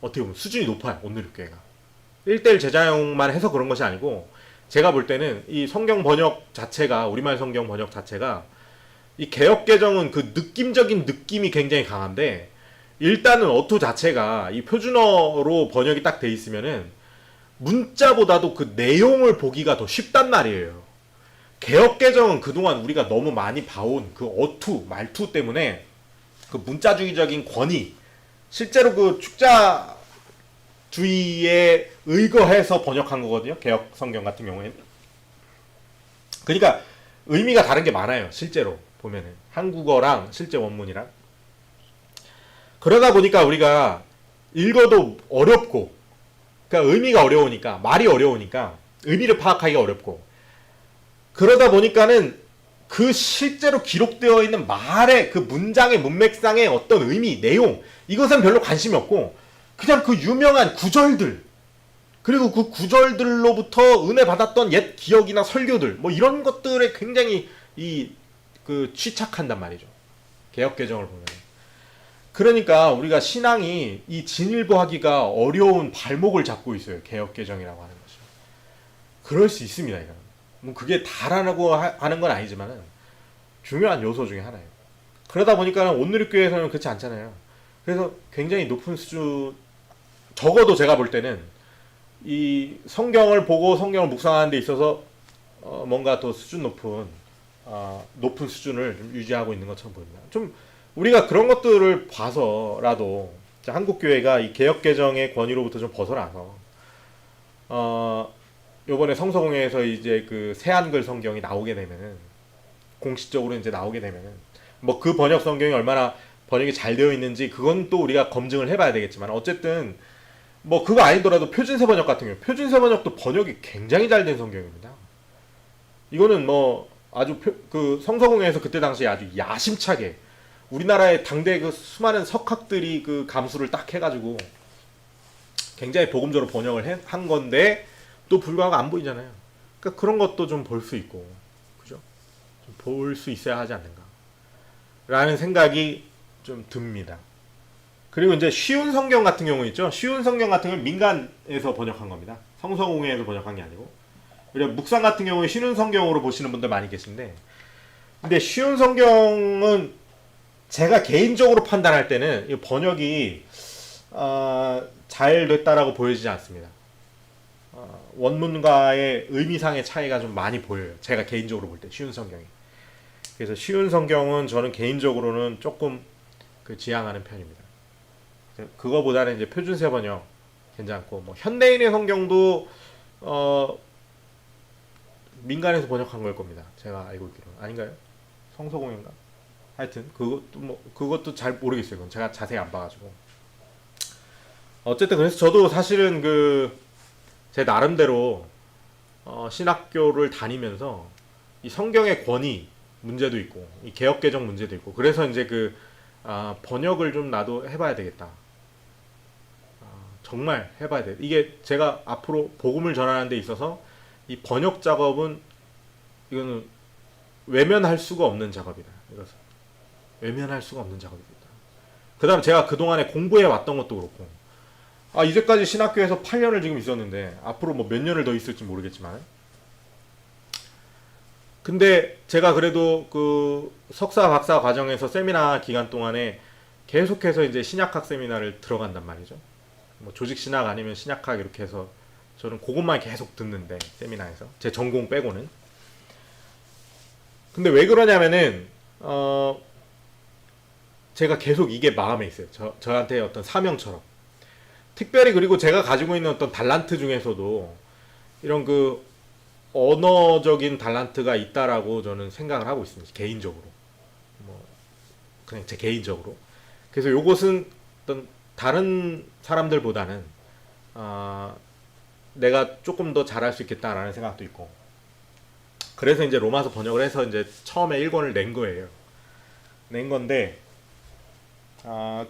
어떻게 보면 수준이 높아요. 온누리교회가 1:1 제자용만 해서 그런 것이 아니고, 제가 볼 때는 이 성경 번역 자체가, 우리말 성경 번역 자체가, 이 개혁 개정은 그 느낌적인 느낌이 굉장히 강한데, 일단은 어투 자체가 이 표준어로 번역이 딱 돼 있으면은 문자보다도 그 내용을 보기가 더 쉽단 말이에요. 개혁 개정은 그동안 우리가 너무 많이 봐온 그 어투, 말투 때문에 그 문자주의적인 권위, 실제로 그 개혁주의에 의거해서 번역한 거거든요. 개혁 성경 같은 경우에는. 그러니까 의미가 다른 게 많아요. 실제로 보면은 한국어랑 실제 원문이랑. 그러다 보니까 우리가 읽어도 어렵고, 그러니까 의미가 어려우니까, 말이 어려우니까 의미를 파악하기가 어렵고, 그러다 보니까는 그 실제로 기록되어 있는 말의 그 문장의 문맥상의 어떤 의미, 내용, 이것은 별로 관심이 없고 그냥 그 유명한 구절들, 그리고 그 구절들로부터 은혜 받았던 옛 기억이나 설교들, 뭐 이런 것들에 굉장히 취착한단 말이죠. 개혁개정을 보면. 그러니까 우리가 신앙이 이 진일보하기가 어려운 발목을 잡고 있어요. 개혁개정이라고 하는 것이. 그럴 수 있습니다. 이거는. 뭐 그게 다라고 하는 건 아니지만은 중요한 요소 중에 하나예요. 그러다 보니까 온누리교회에서는 그렇지 않잖아요. 그래서 굉장히 높은 수준, 적어도 제가 볼 때는 이 성경을 보고 성경을 묵상하는 데 있어서 뭔가 더 수준 높은 수준을 좀 유지하고 있는 것처럼 보입니다. 좀 우리가 그런 것들을 봐서라도 한국 교회가 이 개혁 개정의 권위로부터 좀 벗어나서 요번에 성서공회에서 이제 그 새한글 성경이 나오게 되면은, 공식적으로 이제 나오게 되면은 뭐 그 번역 성경이 얼마나 번역이 잘 되어 있는지 그건 또 우리가 검증을 해봐야 되겠지만, 어쨌든 뭐 그거 아니더라도 표준세 번역 같은 경우, 표준세 번역도 번역이 굉장히 잘 된 성경입니다. 이거는 뭐 아주 그 성서공회에서 그때 당시에 아주 야심차게 우리나라의 당대 그 수많은 석학들이 그 감수를 딱 해가지고 굉장히 복음적으로 번역을 한 건데 또 불구하고 안 보이잖아요. 그러니까 그런 것도 좀 볼 수 있고, 그죠? 좀 볼 수 있어야 하지 않는가 라는 생각이 좀 듭니다. 그리고 이제 쉬운 성경 같은 경우 있죠. 쉬운 성경 같은 걸 민간에서 번역한 겁니다. 성서공회에서 번역한 게 아니고. 그리고 묵상 같은 경우에 쉬운 성경으로 보시는 분들 많이 계신데, 근데 쉬운 성경은 제가 개인적으로 판단할 때는 이 번역이 잘 됐다라고 보여지지 않습니다. 원문과의 의미상의 차이가 좀 많이 보여요. 제가 개인적으로 볼 때 쉬운 성경이. 그래서 쉬운 성경은 저는 개인적으로는 조금 지향하는 편입니다. 그거보다는 이제 표준세 번역 괜찮고, 뭐 현대인의 성경도 민간에서 번역한 걸 겁니다. 제가 알고 있기로는. 아닌가요? 성서공인가? 하여튼 그것도 잘 모르겠어요. 그건 제가 자세히 안 봐가지고. 어쨌든 그래서 저도 사실은 제 나름대로 신학교를 다니면서 이 성경의 권위 문제도 있고, 이 개혁 개정 문제도 있고, 그래서 이제 번역을 좀 나도 해봐야 되겠다. 정말 해봐야 돼. 이게 제가 앞으로 복음을 전하는 데 있어서 이 번역 작업은 이거는 외면할 수가 없는 작업이다. 이것은 외면할 수가 없는 작업입니다. 그다음 제가 그동안에 공부해 왔던 것도 그렇고, 이제까지 신학교에서 8년을 지금 있었는데 앞으로 뭐 몇 년을 더 있을지 모르겠지만, 근데 제가 그래도 그 석사 박사 과정에서 세미나 기간 동안에 계속해서 이제 신약학 세미나를 들어간단 말이죠. 뭐 조직 신학 아니면 신약학 이렇게 해서 저는 그것만 계속 듣는데, 세미나에서 제 전공 빼고는. 근데 왜 그러냐면은 제가 계속 이게 마음에 있어요. 저한테 어떤 사명처럼. 특별히, 그리고 제가 가지고 있는 어떤 달란트 중에서도 이런 언어적인 달란트가 있다라고 저는 생각을 하고 있습니다. 개인적으로. 뭐 그냥 제 개인적으로. 그래서 요것은 어떤 다른 사람들보다는 내가 조금 더 잘할 수 있겠다라는 생각도 있고, 그래서 이제 로마서 번역을 해서 이제 처음에 1권을 낸 거예요. 낸 건데,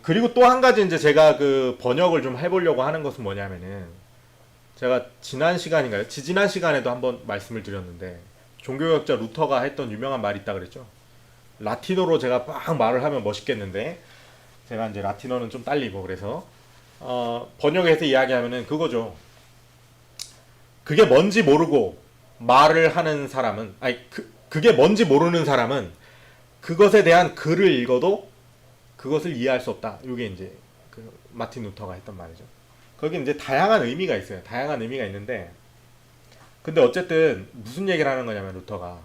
그리고 또 한 가지 이제 제가 번역을 좀 해보려고 하는 것은 뭐냐면은, 제가 지난 시간인가요? 지지난 시간에도 한번 말씀을 드렸는데, 종교개혁자 루터가 했던 유명한 말이 있다 그랬죠. 라틴어로 제가 막 말을 하면 멋있겠는데, 제가 이제 라틴어는 좀 딸리고, 그래서 번역해서 이야기하면은 그거죠. 그게 뭔지 모르고 말을 하는 사람은, 그게 뭔지 모르는 사람은 그것에 대한 글을 읽어도 그것을 이해할 수 없다. 이게 이제 마틴 루터가 했던 말이죠. 거기 이제 다양한 의미가 있어요. 다양한 의미가 있는데, 근데 어쨌든 무슨 얘기를 하는 거냐면, 루터가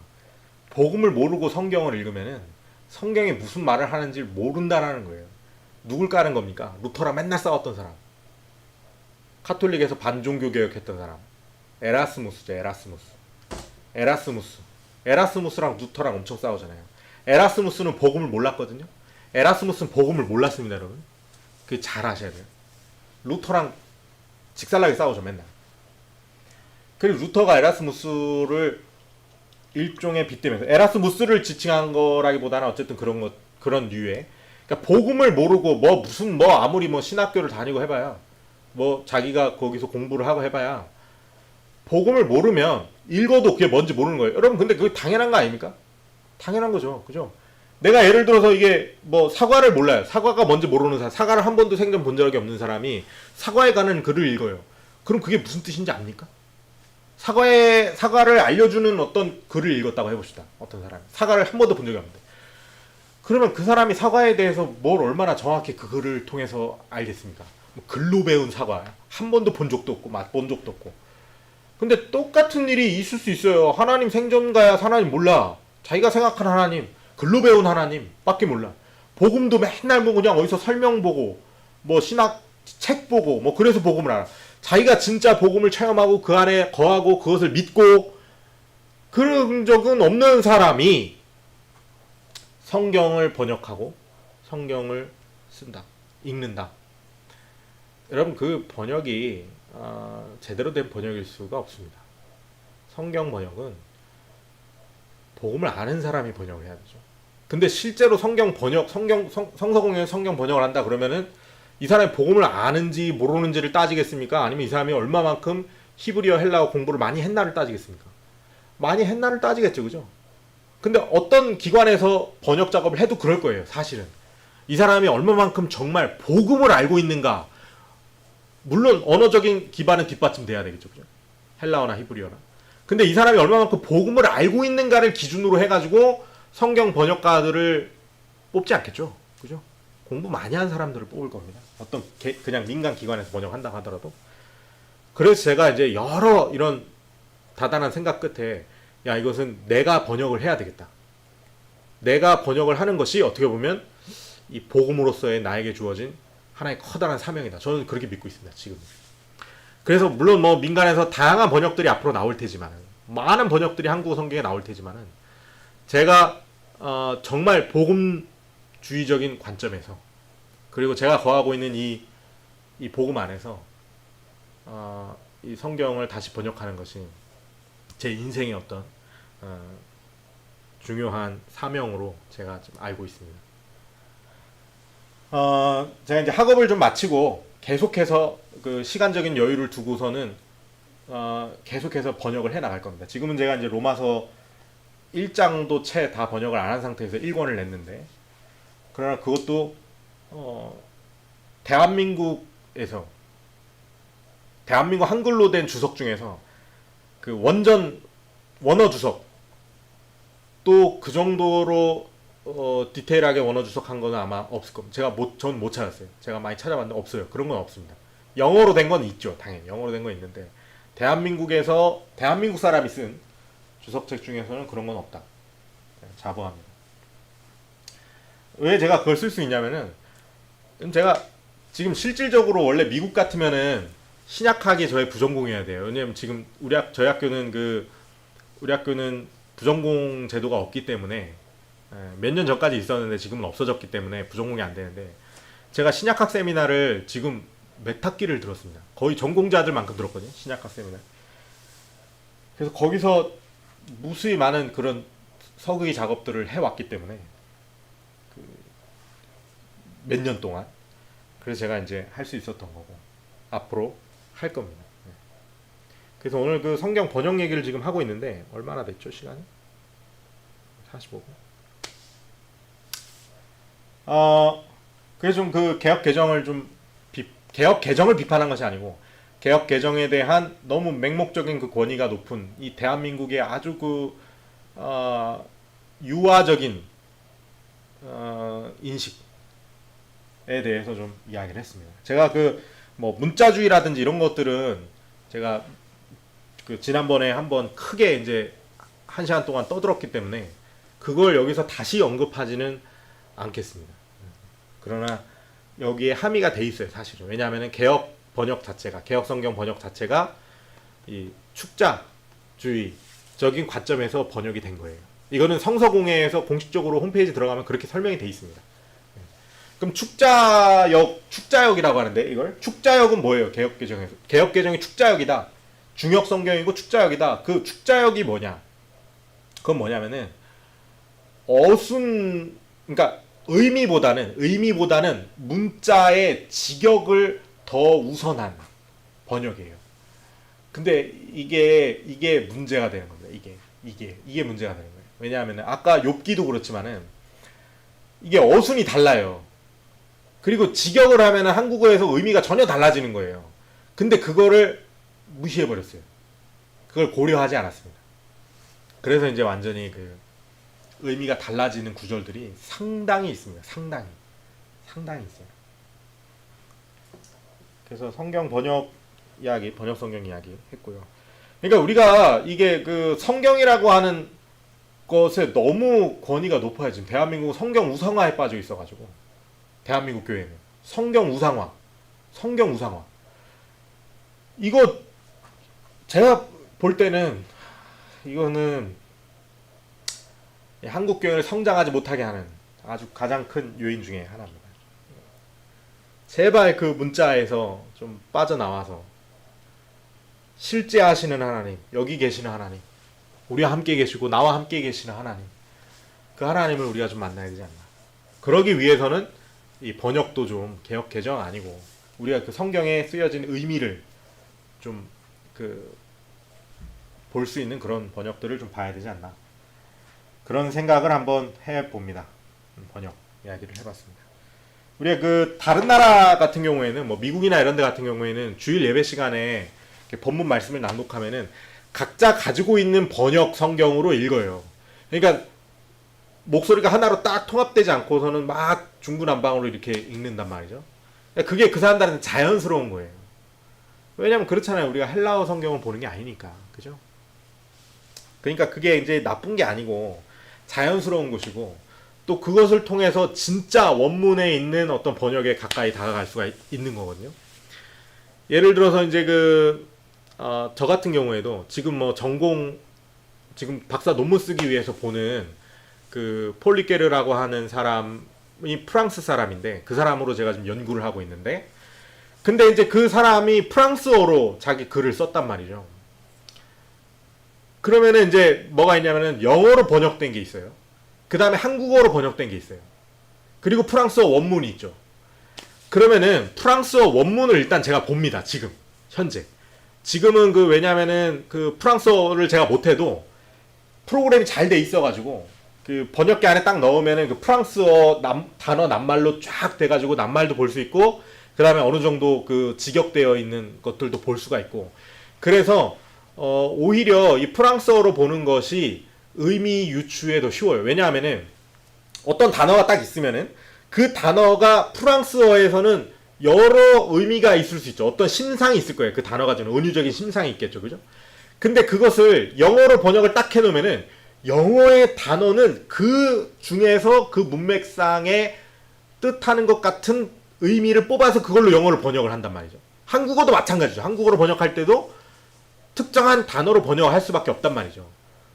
복음을 모르고 성경을 읽으면은 성경이 무슨 말을 하는지 모른다라는 거예요. 누굴 까는 겁니까? 루터랑 맨날 싸웠던 사람. 카톨릭에서 반종교 개혁했던 사람. 에라스무스죠. 에라스무스랑 루터랑 엄청 싸우잖아요. 에라스무스는 복음을 몰랐거든요. 에라스무스는 복음을 몰랐습니다, 여러분. 그 잘 아셔야 돼요. 루터랑 직살나게 싸우죠, 맨날. 그리고 루터가 에라스무스를 일종의 빗대면서, 에라스무스를 지칭한 거라기보다는 어쨌든 그런 류의, 그러니까 복음을 모르고 아무리 신학교를 다니고 해봐야, 자기가 거기서 공부를 하고 해봐야, 복음을 모르면 읽어도 그게 뭔지 모르는 거예요. 여러분, 근데 그게 당연한 거 아닙니까? 당연한 거죠, 그죠? 내가 예를 들어서 이게 사과를 몰라요. 사과가 뭔지 모르는 사람, 사과를 한 번도 생전 본 적이 없는 사람이 사과에 관한 글을 읽어요. 그럼 그게 무슨 뜻인지 압니까? 사과를 알려주는 어떤 글을 읽었다고 해봅시다. 어떤 사람이 사과를 한 번도 본 적이 없는데, 그러면 그 사람이 사과에 대해서 뭘 얼마나 정확히 그 글을 통해서 알겠습니까? 글로 배운 사과 한 번도 본 적도 없고 맛본 적도 없고. 근데 똑같은 일이 있을 수 있어요. 하나님 생전가야 하나님 몰라. 자기가 생각하는 하나님, 글로 배운 하나님 밖에 몰라. 복음도 맨날 그냥 어디서 설명 보고 신학 책 보고 그래서 복음을 알아. 자기가 진짜 복음을 체험하고 그 안에 거하고 그것을 믿고 그런 적은 없는 사람이 성경을 번역하고 성경을 쓴다, 읽는다. 여러분, 그 번역이 제대로 된 번역일 수가 없습니다. 성경 번역은 복음을 아는 사람이 번역을 해야 되죠. 근데 실제로 성서공회에서 성경 번역을 한다 그러면은 이 사람이 복음을 아는지 모르는지를 따지겠습니까? 아니면 이 사람이 얼마만큼 히브리어 헬라어 공부를 많이 했나를 따지겠습니까? 많이 했나를 따지겠죠, 그죠? 근데 어떤 기관에서 번역 작업을 해도 그럴 거예요, 사실은. 이 사람이 얼마만큼 정말 복음을 알고 있는가. 물론 언어적인 기반은 뒷받침돼야 되겠죠, 그죠? 헬라어나 히브리어나. 근데 이 사람이 얼마만큼 복음을 알고 있는가를 기준으로 해가지고 성경 번역가들을 뽑지 않겠죠, 그죠? 공부 많이 한 사람들을 뽑을 겁니다. 어떤 그냥 민간 기관에서 번역한다고 하더라도. 그래서 제가 이제 여러 이런 다단한 생각 끝에, 야, 이것은 내가 번역을 해야 되겠다. 내가 번역을 하는 것이 어떻게 보면 이 복음으로서의 나에게 주어진 하나의 커다란 사명이다. 저는 그렇게 믿고 있습니다, 지금. 그래서 물론 민간에서 다양한 번역들이 앞으로 나올 테지만, 많은 번역들이 한국어 성경에 나올 테지만은, 제가 정말 복음주의적인 관점에서, 그리고 제가 거하고 있는 이 복음 안에서 이 성경을 다시 번역하는 것이 제 인생의 어떤 중요한 사명으로 제가 좀 알고 있습니다. 제가 이제 학업을 좀 마치고 계속해서 그 시간적인 여유를 두고서는 계속해서 번역을 해 나갈 겁니다. 지금은 제가 이제 로마서 1장도 채 다 번역을 안 한 상태에서 1권을 냈는데, 그러나 그것도 대한민국 한글로 된 주석 중에서 그 원어 주석, 또 그 정도로 디테일하게 원어 주석한 거는 아마 없을 겁니다. 저는 못 찾았어요. 제가 많이 찾아봤는데 없어요. 그런 건 없습니다. 영어로 된 건 있죠, 당연히. 영어로 된 건 있는데 대한민국 사람이 쓴 주석책 중에서는 그런 건 없다. 자부합니다. 왜 제가 그걸 쓸 수 있냐면은, 제가 지금 실질적으로 원래 미국 같으면은 신약학이 저의 부전공이어야 돼요. 왜냐면 지금 저희 학교는 우리 학교는 부전공 제도가 없기 때문에, 몇 년 전까지 있었는데 지금은 없어졌기 때문에 부전공이 안 되는데, 제가 신약학 세미나를 지금 몇 학기를 들었습니다. 거의 전공자들만큼 들었거든요, 신약학 세미나. 그래서 거기서 무수히 많은 그런 서기 작업들을 해왔기 때문에 몇 년 동안. 그래서 제가 이제 할 수 있었던 거고 앞으로 할 겁니다. 그래서 오늘 그 성경 번역 얘기를 지금 하고 있는데, 얼마나 됐죠, 시간이? 45분. 그래서 좀 그 개혁 개정을 비판한 것이 아니고, 개혁 개정에 대한 너무 맹목적인 그 권위가 높은 이 대한민국의 아주 유화적인 인식에 대해서 좀 이야기를 했습니다. 제가 문자주의라든지 이런 것들은 제가 지난번에 한번 크게 이제 1시간 동안 떠들었기 때문에 그걸 여기서 다시 언급하지는 않겠습니다. 그러나 여기에 함의가 돼 있어요, 사실은. 왜냐하면 개혁 번역 자체가, 개혁성경 번역 자체가 이 축자주의적인 관점에서 번역이 된 거예요. 이거는 성서공회에서 공식적으로 홈페이지 들어가면 그렇게 설명이 돼 있습니다. 그럼 축자역이라고 하는데, 이걸 축자역은 뭐예요? 개혁개정에서 개혁개정이 축자역이다, 중역성경이고 축자역이다. 그 축자역이 뭐냐? 그건 뭐냐면은 그러니까 의미보다는 문자의 직역을 더 우선한 번역이에요. 근데 이게 문제가 되는 겁니다. 이게 문제가 되는 거예요. 왜냐하면 아까 욥기도 그렇지만은 이게 어순이 달라요. 그리고 직역을 하면은 한국어에서 의미가 전혀 달라지는 거예요. 근데 그거를 무시해 버렸어요. 그걸 고려하지 않았습니다. 그래서 이제 완전히 그 의미가 달라지는 구절들이 상당히 있습니다. 상당히 있어요. 그래서 성경 번역 성경 이야기 했고요. 그러니까 우리가 이게 그 성경이라고 하는 것에 너무 권위가 높아요. 지금 대한민국 성경 우상화에 빠져 있어가지고, 대한민국 교회는 성경 우상화. 이거 제가 볼 때는 이거는 한국 교회를 성장하지 못하게 하는 아주 가장 큰 요인 중에 하나입니다. 제발 그 문자에서 좀 빠져나와서 실제 하시는 하나님, 여기 계시는 하나님, 우리와 함께 계시고 나와 함께 계시는 하나님, 그 하나님을 우리가 좀 만나야 되지 않나. 그러기 위해서는 이 번역도 좀 개혁 개정 아니고 우리가 그 성경에 쓰여진 의미를 좀 볼 수 있는 그런 번역들을 좀 봐야 되지 않나. 그런 생각을 한번 해봅니다. 번역 이야기를 해봤습니다. 우리가 그 다른 나라 같은 경우에는 뭐 미국이나 이런 데 같은 경우에는 주일 예배 시간에 본문 말씀을 낭독하면은 각자 가지고 있는 번역 성경으로 읽어요. 그러니까 목소리가 하나로 딱 통합되지 않고서는 막 중구난방으로 이렇게 읽는단 말이죠. 그게 그 사람들한테 자연스러운 거예요. 왜냐면 그렇잖아요. 우리가 헬라어 성경을 보는 게 아니니까. 그죠? 그러니까 그게 이제 나쁜 게 아니고 자연스러운 것이고, 또 그것을 통해서 진짜 원문에 있는 어떤 번역에 가까이 다가갈 수가 있는 거거든요. 예를 들어서 이제 저 같은 경우에도 지금 뭐 지금 박사 논문 쓰기 위해서 보는 그 폴리케르라고 하는 사람이 프랑스 사람인데, 그 사람으로 제가 지금 연구를 하고 있는데, 근데 이제 그 사람이 프랑스어로 자기 글을 썼단 말이죠. 그러면은 이제 뭐가 있냐면은 영어로 번역된 게 있어요. 그 다음에 한국어로 번역된 게 있어요. 그리고 프랑스어 원문이 있죠. 그러면은 프랑스어 원문을 일단 제가 봅니다. 현재. 지금은 왜냐면은 그 프랑스어를 제가 못해도 프로그램이 잘 돼 있어가지고 그 번역기 안에 딱 넣으면은 그 프랑스어 단어 낱말로 쫙 돼가지고 낱말도 볼 수 있고, 그 다음에 어느 정도 그 직역되어 있는 것들도 볼 수가 있고, 그래서 오히려 이 프랑스어로 보는 것이 의미 유추에 더 쉬워요. 왜냐하면은 어떤 단어가 딱 있으면은 그 단어가 프랑스어에서는 여러 의미가 있을 수 있죠. 어떤 심상이 있을 거예요. 그 단어가 주는 은유적인 심상이 있겠죠. 그죠? 근데 그것을 영어로 번역을 딱 해놓으면은 영어의 단어는 그 중에서 그 문맥상에 뜻하는 것 같은 의미를 뽑아서 그걸로 영어로 번역을 한단 말이죠. 한국어도 마찬가지죠. 한국어로 번역할 때도 특정한 단어로 번역할 수밖에 없단 말이죠.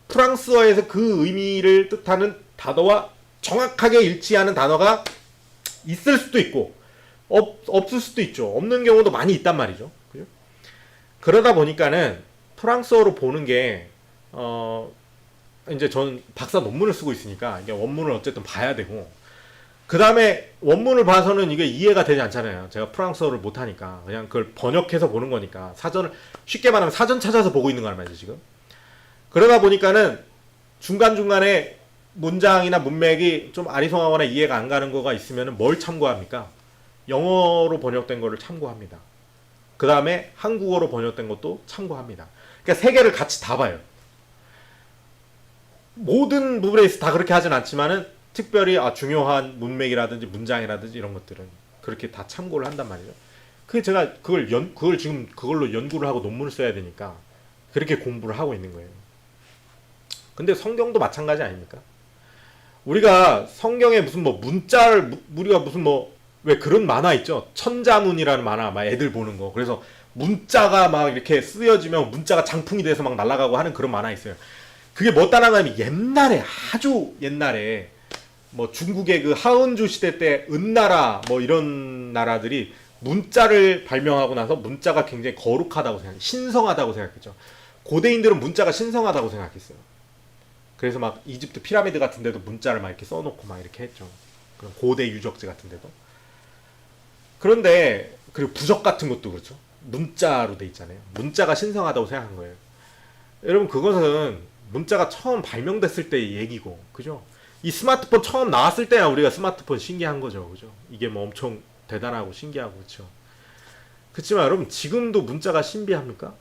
프랑스어에서 그 의미를 뜻하는 단어와 정확하게 일치하는 단어가 있을 수도 있고 없을 수도 있죠. 없는 경우도 많이 있단 말이죠. 그죠? 그러다 보니까는 프랑스어로 보는 게 이제 전 박사 논문을 쓰고 있으니까 이게 원문을 어쨌든 봐야 되고, 그 다음에 원문을 봐서는 이게 이해가 되지 않잖아요. 제가 프랑스어를 못하니까 그냥 그걸 번역해서 보는 거니까, 쉽게 말하면 사전 찾아서 보고 있는 거란 말이죠 지금. 그러다 보니까는 중간중간에 문장이나 문맥이 좀 아리송하거나 이해가 안 가는 거가 있으면 뭘 참고합니까? 영어로 번역된 거를 참고합니다. 그 다음에 한국어로 번역된 것도 참고합니다. 그러니까 세 개를 같이 다 봐요. 모든 부분에 있어 다 그렇게 하진 않지만은 특별히 중요한 문맥이라든지 문장이라든지 이런 것들은 그렇게 다 참고를 한단 말이죠. 제가 그걸 지금 그걸로 연구를 하고 논문을 써야 되니까 그렇게 공부를 하고 있는 거예요. 근데 성경도 마찬가지 아닙니까? 우리가 성경에 무슨 문자를 우리가 무슨 왜 그런 만화 있죠? 천자문이라는 만화, 막 애들 보는 거. 그래서 문자가 막 이렇게 쓰여지면 문자가 장풍이 돼서 막 날아가고 하는 그런 만화 있어요. 그게 뭐 따라가면 옛날에, 아주 옛날에 뭐 중국의 그 하은주 시대 때 은나라 뭐 이런 나라들이 문자를 발명하고 나서 문자가 굉장히 거룩하다고 신성하다고 생각했죠. 고대인들은 문자가 신성하다고 생각했어요. 그래서 막 이집트 피라미드 같은 데도 문자를 막 이렇게 써놓고 막 이렇게 했죠. 그런 고대 유적지 같은 데도. 그런데 그리고 부적 같은 것도 그렇죠. 문자로 돼 있잖아요. 문자가 신성하다고 생각한 거예요. 여러분 그것은 문자가 처음 발명됐을 때의 얘기고, 그죠? 이 스마트폰 처음 나왔을 때야 우리가 스마트폰 신기한 거죠, 그죠? 이게 뭐 엄청 대단하고 신기하고, 그렇죠? 그렇지만 여러분 지금도 문자가 신비합니까?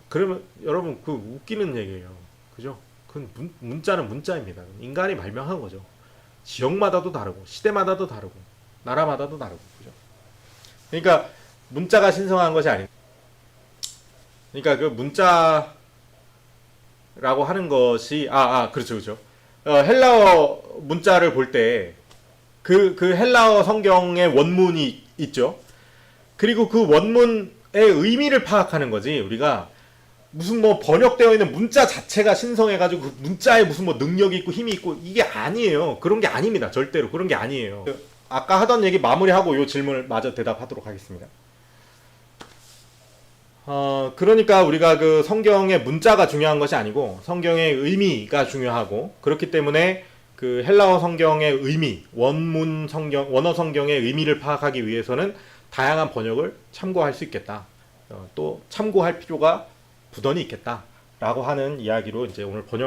그러면 여러분 그 웃기는 얘기예요, 그죠? 그 문자는 문자입니다. 인간이 발명한 거죠. 지역마다도 다르고 시대마다도 다르고 나라마다도 다르고, 그죠? 그러니까 문자가 신성한 것이 아니. 그러니까 그 문자라고 하는 것이 그렇죠, 그렇죠. 헬라어 문자를 볼 때 그 헬라어 성경의 원문이 있죠. 그리고 그 원문의 의미를 파악하는 거지. 우리가 무슨 뭐 번역되어 있는 문자 자체가 신성해가지고 그 문자에 무슨 뭐 능력이 있고 힘이 있고 이게 아니에요. 그런 게 아닙니다. 절대로 그런 게 아니에요. 아까 하던 얘기 마무리하고 이 질문을 마저 대답하도록 하겠습니다. 그러니까 우리가 그 성경의 문자가 중요한 것이 아니고 성경의 의미가 중요하고, 그렇기 때문에 그 헬라어 성경의 의미, 원문 성경, 원어 성경의 의미를 파악하기 위해서는 다양한 번역을 참고할 수 있겠다. 또 참고할 필요가 부단히 있겠다라고 하는 이야기로 이제 오늘 번역